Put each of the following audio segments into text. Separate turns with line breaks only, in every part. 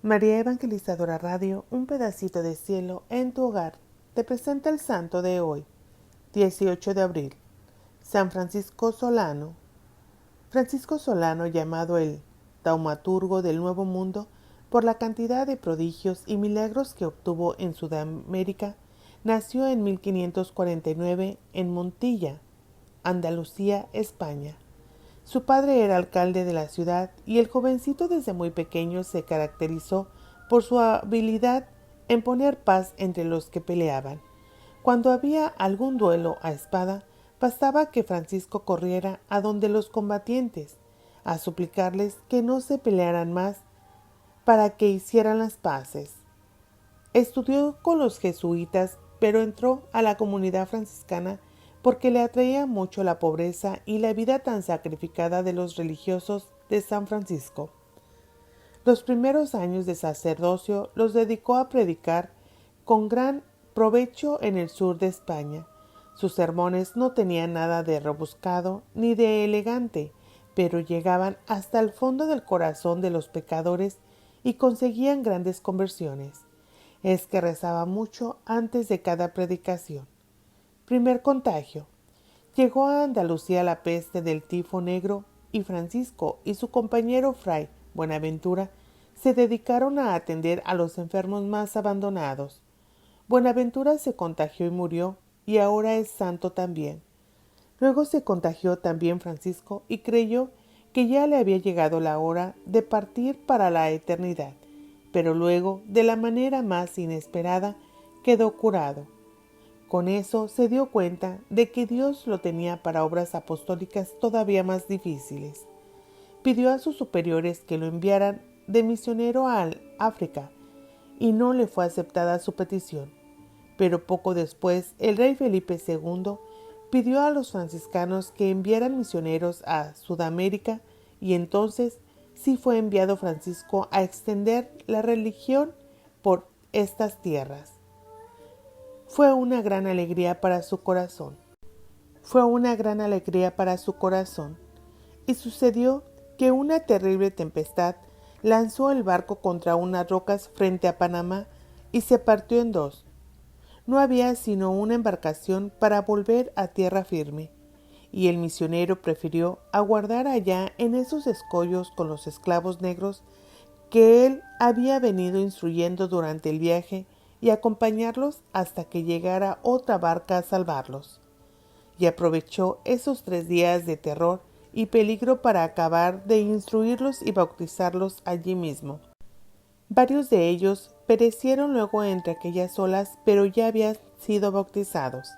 María Evangelizadora Radio, un pedacito de cielo en tu hogar, te presenta el santo de hoy, 18 de abril, San Francisco Solano. Francisco Solano, llamado el taumaturgo del Nuevo Mundo por la cantidad de prodigios y milagros que obtuvo en Sudamérica, nació en 1549 en Montilla, Andalucía, España. Su padre era alcalde de la ciudad y el jovencito desde muy pequeño se caracterizó por su habilidad en poner paz entre los que peleaban. Cuando había algún duelo a espada, bastaba que Francisco corriera a donde los combatientes, a suplicarles que no se pelearan más para que hicieran las paces. Estudió con los jesuitas, pero entró a la comunidad franciscana porque le atraía mucho la pobreza y la vida tan sacrificada de los religiosos de San Francisco. Los primeros años de sacerdocio los dedicó a predicar con gran provecho en el sur de España. Sus sermones no tenían nada de rebuscado ni de elegante, pero llegaban hasta el fondo del corazón de los pecadores y conseguían grandes conversiones. Es que rezaba mucho antes de cada predicación. Primer contagio. Llegó a Andalucía la peste del tifo negro y Francisco y su compañero fray Buenaventura se dedicaron a atender a los enfermos más abandonados. Buenaventura se contagió y murió, y ahora es santo también. Luego se contagió también Francisco y creyó que ya le había llegado la hora de partir para la eternidad, pero luego, de la manera más inesperada, quedó curado. Con eso se dio cuenta de que Dios lo tenía para obras apostólicas todavía más difíciles. Pidió a sus superiores que lo enviaran de misionero al África y no le fue aceptada su petición. Pero poco después el rey Felipe II pidió a los franciscanos que enviaran misioneros a Sudamérica y entonces sí fue enviado Francisco a extender la religión por estas tierras. Fue una gran alegría para su corazón. Y sucedió que una terrible tempestad lanzó el barco contra unas rocas frente a Panamá y se partió en dos. No había sino una embarcación para volver a tierra firme, y el misionero prefirió aguardar allá en esos escollos con los esclavos negros que él había venido instruyendo durante el viaje y acompañarlos hasta que llegara otra barca a salvarlos. Y aprovechó esos 3 días de terror y peligro para acabar de instruirlos y bautizarlos allí mismo. Varios de ellos perecieron luego entre aquellas olas, pero ya habían sido bautizados.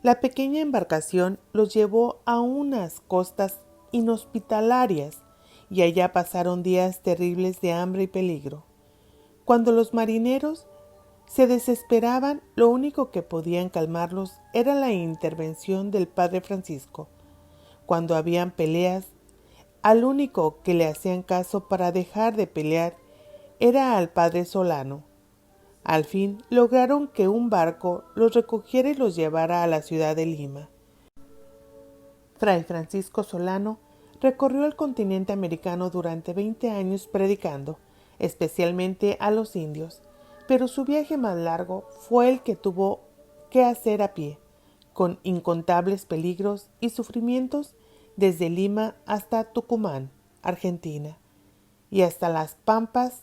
La pequeña embarcación los llevó a unas costas inhospitalarias y allá pasaron días terribles de hambre y peligro. Cuando los marineros se desesperaban, lo único que podían calmarlos era la intervención del padre Francisco. Cuando habían peleas, al único que le hacían caso para dejar de pelear era al padre Solano. Al fin lograron que un barco los recogiera y los llevara a la ciudad de Lima. Fray Francisco Solano recorrió el continente americano durante 20 años predicando, especialmente a los indios, pero su viaje más largo fue el que tuvo que hacer a pie, con incontables peligros y sufrimientos desde Lima hasta Tucumán, Argentina, y hasta las Pampas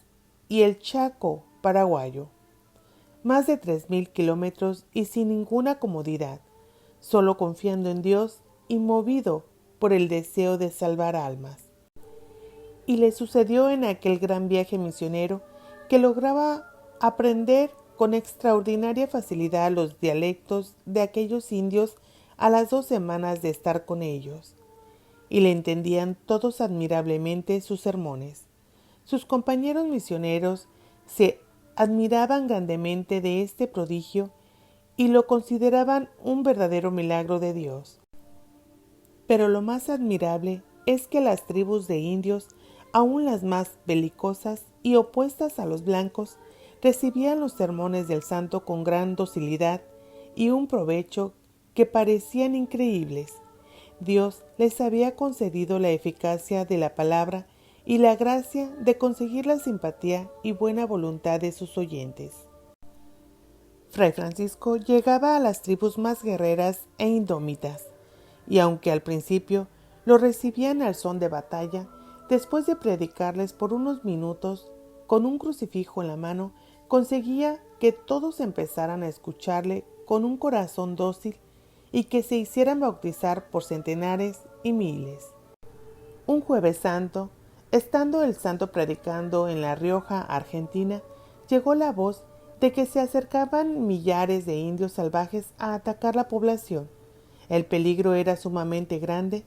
y el Chaco paraguayo. Más de 3.000 kilómetros y sin ninguna comodidad, solo confiando en Dios y movido por el deseo de salvar almas. Y le sucedió en aquel gran viaje misionero que lograba aprender con extraordinaria facilidad los dialectos de aquellos indios a las 2 semanas de estar con ellos, y le entendían todos admirablemente sus sermones. Sus compañeros misioneros se admiraban grandemente de este prodigio y lo consideraban un verdadero milagro de Dios. Pero lo más admirable es que las tribus de indios, aun las más belicosas y opuestas a los blancos, recibían los sermones del santo con gran docilidad y un provecho que parecían increíbles. Dios les había concedido la eficacia de la palabra y la gracia de conseguir la simpatía y buena voluntad de sus oyentes. Fray Francisco llegaba a las tribus más guerreras e indómitas, y aunque al principio lo recibían al son de batalla, después de predicarles por unos minutos, con un crucifijo en la mano, conseguía que todos empezaran a escucharle con un corazón dócil y que se hicieran bautizar por centenares y miles. Un jueves santo, estando el santo predicando en La Rioja, Argentina, llegó la voz de que se acercaban millares de indios salvajes a atacar la población. El peligro era sumamente grande.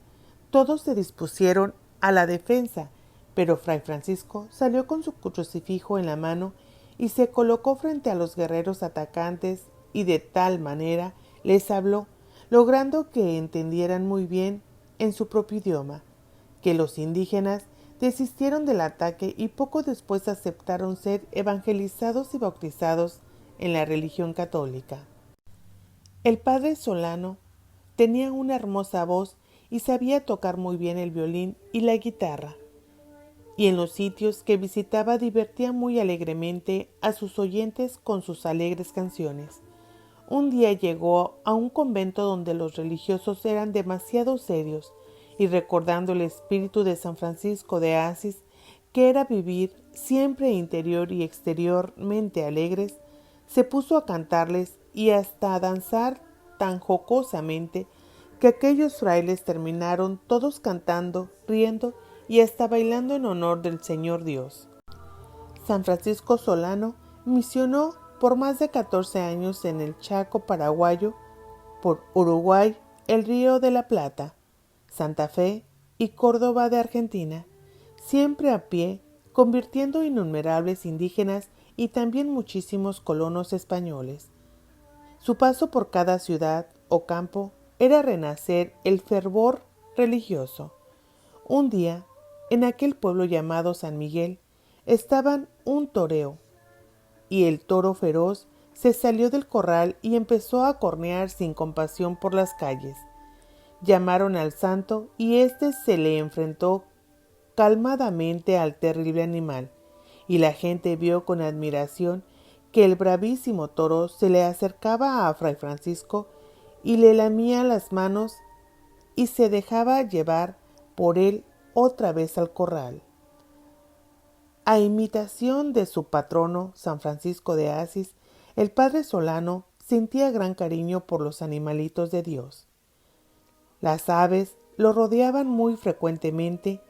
Todos se dispusieron a la defensa, pero Fray Francisco salió con su crucifijo en la mano y se colocó frente a los guerreros atacantes y de tal manera les habló, logrando que entendieran muy bien en su propio idioma, que los indígenas desistieron del ataque y poco después aceptaron ser evangelizados y bautizados en la religión católica. El padre Solano tenía una hermosa voz y sabía tocar muy bien el violín y la guitarra, y en los sitios que visitaba divertía muy alegremente a sus oyentes con sus alegres canciones. Un día llegó a un convento donde los religiosos eran demasiado serios, y recordando el espíritu de San Francisco de Asís, que era vivir siempre interior y exteriormente alegres, se puso a cantarles y hasta a danzar tan jocosamente que aquellos frailes terminaron todos cantando, riendo y hasta bailando en honor del Señor Dios. San Francisco Solano misionó por más de 14 años en el Chaco paraguayo, por Uruguay, el Río de la Plata, Santa Fe y Córdoba de Argentina, siempre a pie, convirtiendo innumerables indígenas y también muchísimos colonos españoles. Su paso por cada ciudad o campo era renacer el fervor religioso. Un día, en aquel pueblo llamado San Miguel, estaban un toreo, y el toro feroz se salió del corral y empezó a cornear sin compasión por las calles. Llamaron al santo y éste se le enfrentó calmadamente al terrible animal, y la gente vio con admiración que el bravísimo toro se le acercaba a Fray Francisco y le lamía las manos y se dejaba llevar por él otra vez al corral. A imitación de su patrono, San Francisco de Asís, el padre Solano sentía gran cariño por los animalitos de Dios. Las aves lo rodeaban muy frecuentemente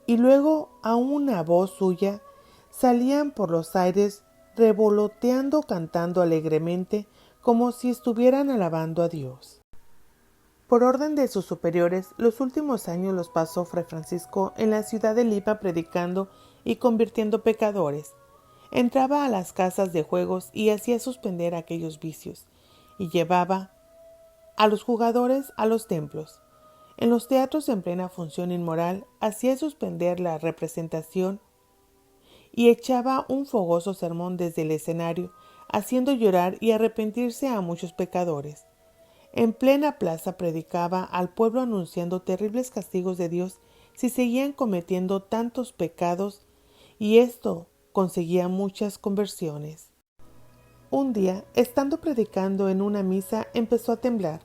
y luego a una voz suya salían por los aires revoloteando, cantando alegremente como si estuvieran alabando a Dios. Por orden de sus superiores, los últimos años los pasó Fray Francisco en la ciudad de Lima predicando y convirtiendo pecadores. Entraba a las casas de juegos y hacía suspender aquellos vicios, y llevaba a los jugadores a los templos. En los teatros en plena función inmoral hacía suspender la representación y echaba un fogoso sermón desde el escenario, haciendo llorar y arrepentirse a muchos pecadores. En plena plaza predicaba al pueblo anunciando terribles castigos de Dios si seguían cometiendo tantos pecados, y esto conseguía muchas conversiones. Un día, estando predicando en una misa, empezó a temblar.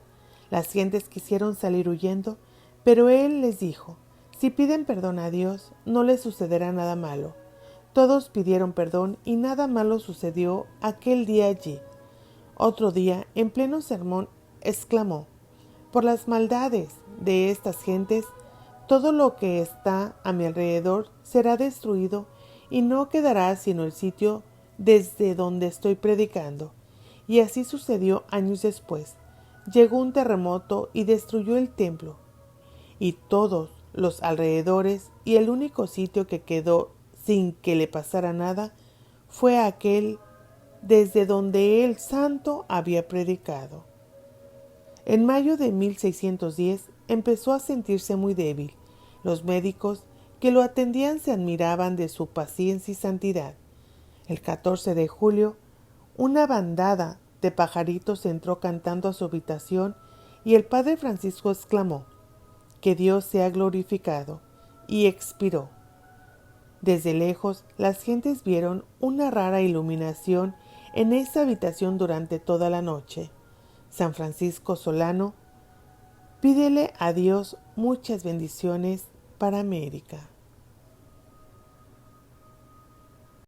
Las gentes quisieron salir huyendo, pero él les dijo: si piden perdón a Dios, no les sucederá nada malo. Todos pidieron perdón y nada malo sucedió aquel día allí. Otro día, en pleno sermón, exclamó: por las maldades de estas gentes, todo lo que está a mi alrededor será destruido y no quedará sino el sitio desde donde estoy predicando. Y así sucedió años después. Llegó un terremoto y destruyó el templo y todos los alrededores, y el único sitio que quedó sin que le pasara nada fue aquel desde donde el santo había predicado. En mayo de 1610 empezó a sentirse muy débil. Los médicos que lo atendían se admiraban de su paciencia y santidad. El 14 de julio, una bandada de pajaritos entró cantando a su habitación y el padre Francisco exclamó: que Dios sea glorificado, y expiró. Desde lejos, las gentes vieron una rara iluminación en esa habitación durante toda la noche. San Francisco Solano, pídele a Dios muchas bendiciones para América.